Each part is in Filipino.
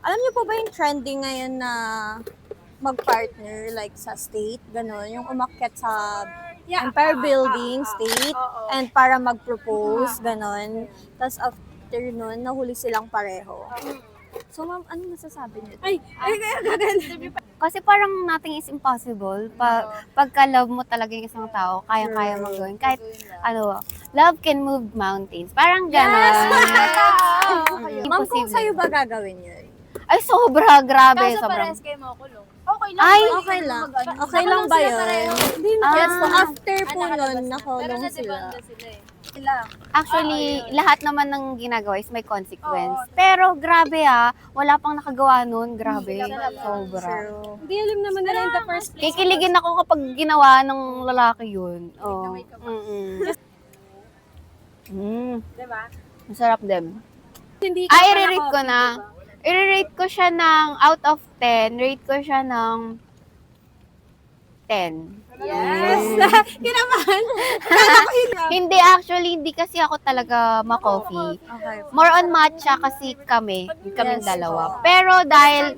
Alam niyo po ba yung trending ngayon na mag-partner like sa state, gano'n, yung umakyat sa Empire Building, state, and para mag-propose, gano'n. Tapos after nun, nahuli silang pareho. So ma'am, ano masasabi niyo? Kasi parang nothing is impossible. Pagka-love mo talaga yung isang tao, kaya-kaya mo gawin. Kahit, love can move mountains. Parang gano'n. Ma'am, kung sa'yo ba gagawin yun? Ay, sobra, grabe. Kaso Sobrang. parehas kayo makulong. Okay lang. Ay, Okay lang. Okay lang ba yun? Yes, so after po nun, nakulong sila. Sila. Actually, lahat naman ng ginagawa is may consequence. Pero grabe wala pang nakagawa nun. Grabe, sobra. True. Hindi alam naman nila in the first place. Kikiligin ako kapag ginawa ng lalaki yun. Oh. Diba? Masarap din. Hindi I-rate ko na. I-rate ko siya ng out of 10. Rate ko siya ng 10. Yes! Kinabahan! Hindi, actually, hindi kasi ako talaga ma-coffee. Okay. More on matcha kasi kaming Yes, dalawa. Pero dahil,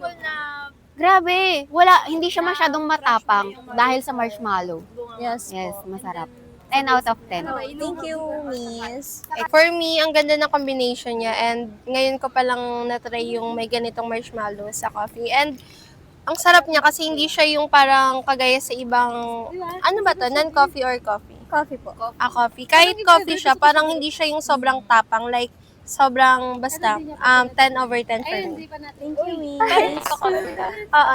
grabe, hindi siya masyadong matapang dahil sa marshmallow. Yes, Yes, po. masarap. 10 out of 10. Thank you, miss. For me, ang ganda ng combination niya and ngayon ko palang na-try yung may ganitong marshmallow sa coffee. And ang sarap niya kasi hindi siya yung parang kagaya sa ibang, ano ba to, non-coffee or coffee? Coffee po. Coffee. Kahit coffee siya, parang hindi siya yung sobrang tapang, like sobrang basta 10 over 10 for me. Thank you, miss. Oo,